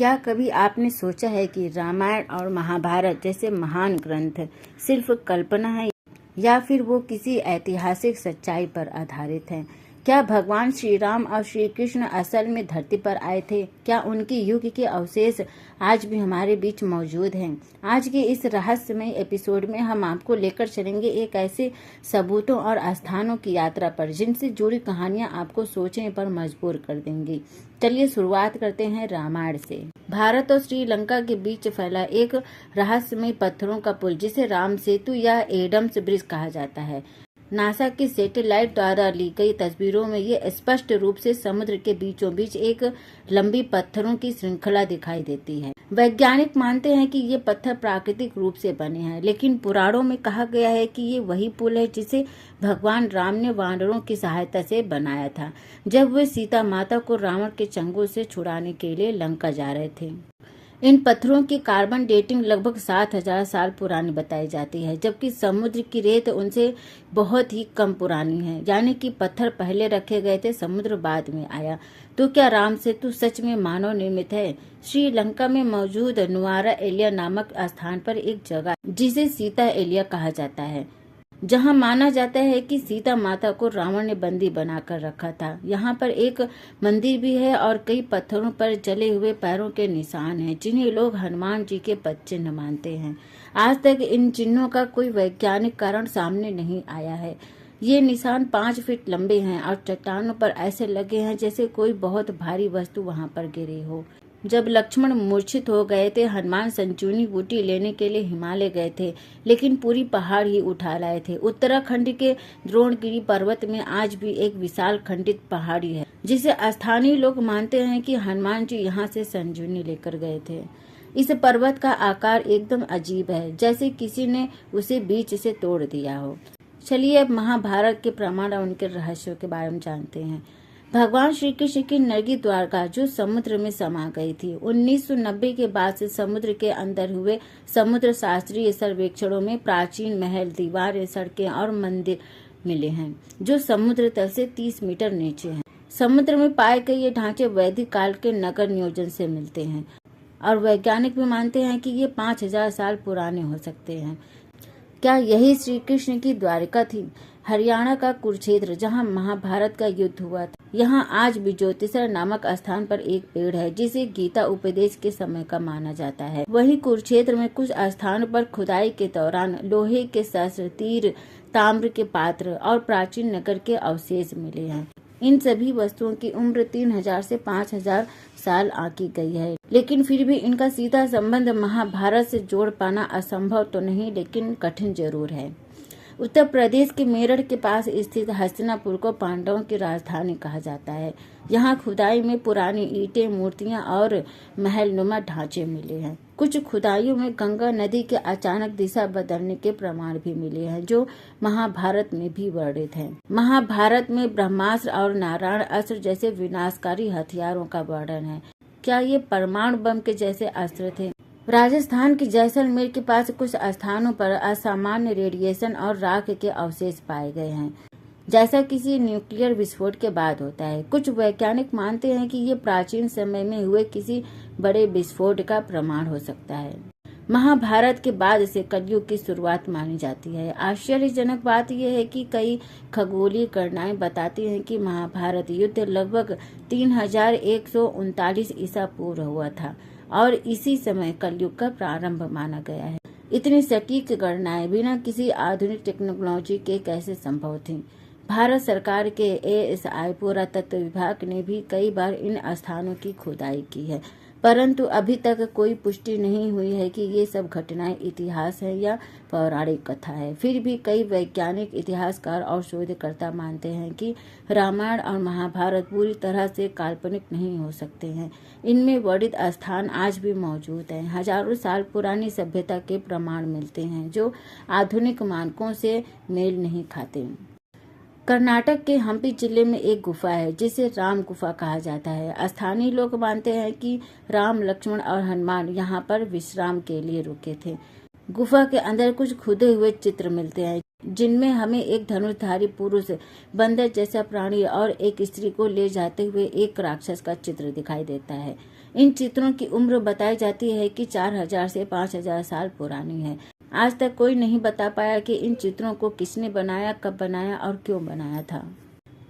क्या कभी आपने सोचा है कि रामायण और महाभारत जैसे महान ग्रंथ सिर्फ कल्पना है या फिर वो किसी ऐतिहासिक सच्चाई पर आधारित हैं? क्या भगवान श्री राम और श्री कृष्ण असल में धरती पर आए थे? क्या उनके युग के अवशेष आज भी हमारे बीच मौजूद हैं? आज के इस रहस्यमय एपिसोड में हम आपको लेकर चलेंगे एक ऐसे सबूतों और स्थानों की यात्रा पर जिनसे जुड़ी कहानियां आपको सोचने पर मजबूर कर देंगी। चलिए शुरुआत करते हैं रामायण से। भारत और श्रीलंका के बीच फैला एक रहस्यमय पत्थरों का पुल जिसे राम सेतु या एडम्स ब्रिज कहा जाता है। नासा की सैटेलाइट द्वारा ली गई तस्वीरों में ये स्पष्ट रूप से समुद्र के बीचों बीच एक लंबी पत्थरों की श्रृंखला दिखाई देती है। वैज्ञानिक मानते हैं कि ये पत्थर प्राकृतिक रूप से बने हैं, लेकिन पुराणों में कहा गया है कि ये वही पुल है जिसे भगवान राम ने वानरों की सहायता से बनाया था जब वे सीता माता को रावण के चंगुल से छुड़ाने के लिए लंका जा रहे थे। इन पत्थरों की कार्बन डेटिंग लगभग 7000 साल पुरानी बताई जाती है, जबकि समुद्र की रेत उनसे बहुत ही कम पुरानी है, यानी कि पत्थर पहले रखे गए थे, समुद्र बाद में आया। तो क्या राम सेतु सच में मानव निर्मित है? श्रीलंका में मौजूद नुआरा एलिया नामक स्थान पर एक जगह जिसे सीता एलिया कहा जाता है, जहां माना जाता है कि सीता माता को रावण ने बंदी बनाकर रखा था। यहाँ पर एक मंदिर भी है और कई पत्थरों पर जले हुए पैरों के निशान हैं, जिन्हें लोग हनुमान जी के पद चिन्ह मानते हैं। आज तक इन चिन्हों का कोई वैज्ञानिक कारण सामने नहीं आया है। ये निशान 5 फीट लंबे हैं और चट्टानों पर ऐसे लगे हैं जैसे कोई बहुत भारी वस्तु वहां पर गिरी हो। जब लक्ष्मण मूर्छित हो गए थे, हनुमान संजीवनी बूटी लेने के लिए हिमालय गए थे, लेकिन पूरी पहाड़ ही उठा लाए थे। उत्तराखंड के द्रोणगिरी पर्वत में आज भी एक विशाल खंडित पहाड़ी है, जिसे स्थानीय लोग मानते हैं कि हनुमान जी यहाँ से संजीवनी लेकर गए थे। इस पर्वत का आकार एकदम अजीब है, जैसे किसी ने उसे बीच से तोड़ दिया हो। चलिए अब महाभारत के प्रमाण और उनके रहस्यों के बारे में जानते हैं। भगवान श्री कृष्ण की नगरी द्वारका जो समुद्र में समा गई थी, 1990 के बाद से समुद्र के अंदर हुए समुद्र शास्त्रीय सर्वेक्षणों में प्राचीन महल, दीवारें, सड़कें और मंदिर मिले हैं जो समुद्र तल से 30 मीटर नीचे हैं। समुद्र में पाए गए ये ढांचे वैदिक काल के नगर नियोजन से मिलते हैं और वैज्ञानिक भी मानते हैं कि ये 5000 साल पुराने हो सकते हैं। क्या यही श्री कृष्ण की द्वारिका थी? हरियाणा का कुरुक्षेत्र, जहां महाभारत का युद्ध हुआ था, यहाँ आज भी ज्योतिषर नामक स्थान पर एक पेड़ है जिसे गीता उपदेश के समय का माना जाता है। वहीं कुरुक्षेत्र में कुछ स्थानों पर खुदाई के दौरान लोहे के शस्त्र, तीर, ताम्र के पात्र और प्राचीन नगर के अवशेष मिले हैं। इन सभी वस्तुओं की उम्र 3000 से 5000 साल आंकी गई है, लेकिन फिर भी इनका सीधा संबंध महाभारत से जोड़ पाना असंभव तो नहीं, लेकिन कठिन जरूर है। उत्तर प्रदेश के मेरठ के पास स्थित हस्तिनापुर को पांडवों की राजधानी कहा जाता है। यहाँ खुदाई में पुरानी ईंटें, मूर्तियां और महलनुमा ढांचे मिले हैं। कुछ खुदाइयों में गंगा नदी के अचानक दिशा बदलने के प्रमाण भी मिले हैं, जो महाभारत में भी वर्णित हैं। महाभारत में ब्रह्मास्त्र और नारायण अस्त्र जैसे विनाशकारी हथियारों का वर्णन है। क्या ये परमाणु बम के जैसे अस्त्र थे? राजस्थान के जैसलमेर के पास कुछ स्थानों पर असामान्य रेडिएशन और राख के अवशेष पाए गए हैं, जैसा किसी न्यूक्लियर विस्फोट के बाद होता है। कुछ वैज्ञानिक मानते हैं कि ये प्राचीन समय में हुए किसी बड़े विस्फोट का प्रमाण हो सकता है। महाभारत के बाद से कलयुग की शुरुआत मानी जाती है। आश्चर्यजनक बात यह है कि कई खगोलीय गणनाएं बताती हैं कि महाभारत युद्ध लगभग 3139 ईसा पूर्व हुआ था और इसी समय कलयुग का प्रारंभ माना गया है। इतनी सटीक गणनाएं बिना किसी आधुनिक टेक्नोलॉजी के कैसे संभव थी? भारत सरकार के ASI पुरातत्व विभाग ने भी कई बार इन स्थानों की खुदाई की है, परंतु अभी तक कोई पुष्टि नहीं हुई है कि ये सब घटनाएं इतिहास है या पौराणिक कथा है। फिर भी कई वैज्ञानिक, इतिहासकार और शोधकर्ता मानते हैं कि रामायण और महाभारत पूरी तरह से काल्पनिक नहीं हो सकते हैं। इनमें वर्णित स्थान आज भी मौजूद हैं। हजारों साल पुरानी सभ्यता के प्रमाण मिलते हैं जो आधुनिक मानकों से मेल नहीं खाते। कर्नाटक के हम्पी जिले में एक गुफा है जिसे राम गुफा कहा जाता है। स्थानीय लोग मानते हैं कि राम, लक्ष्मण और हनुमान यहाँ पर विश्राम के लिए रुके थे। गुफा के अंदर कुछ खुदे हुए चित्र मिलते हैं जिनमें हमें एक धनुषधारी पुरुष, बंदर जैसा प्राणी और एक स्त्री को ले जाते हुए एक राक्षस का चित्र दिखाई देता है। इन चित्रों की उम्र बताई जाती है कि 4000 से 5000 साल पुरानी है। आज तक कोई नहीं बता पाया कि इन चित्रों को किसने बनाया, कब बनाया और क्यों बनाया था।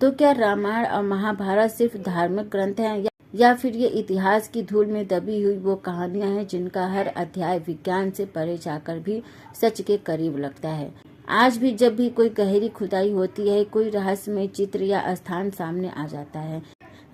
तो क्या रामायण और महाभारत सिर्फ धार्मिक ग्रंथ हैं या फिर ये इतिहास की धूल में दबी हुई वो कहानियां हैं जिनका हर अध्याय विज्ञान से परे जाकर भी सच के करीब लगता है। आज भी जब भी कोई गहरी खुदाई होती है, कोई रहस्यमय चित्र या स्थान सामने आ जाता है,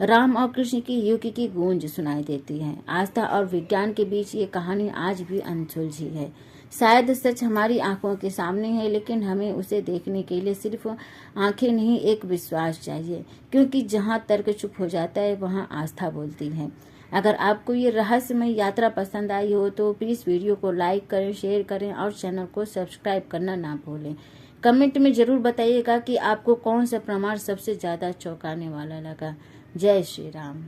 राम और कृष्ण की युग की गूंज सुनाई देती है। आस्था और विज्ञान के बीच ये कहानी आज भी अनसुलझी है। शायद सच हमारी आंखों के सामने है, लेकिन हमें उसे देखने के लिए सिर्फ आंखें नहीं, एक विश्वास चाहिए, क्योंकि जहां तर्क चुप हो जाता है वहां आस्था बोलती है। अगर आपको ये रहस्यमय यात्रा पसंद आई हो तो प्लीज वीडियो को लाइक करें, शेयर करें और चैनल को सब्सक्राइब करना ना भूलें। कमेंट में जरूर बताइएगा कि आपको कौन सा प्रमाण सबसे ज्यादा चौंकाने वाला लगा। जय श्री राम।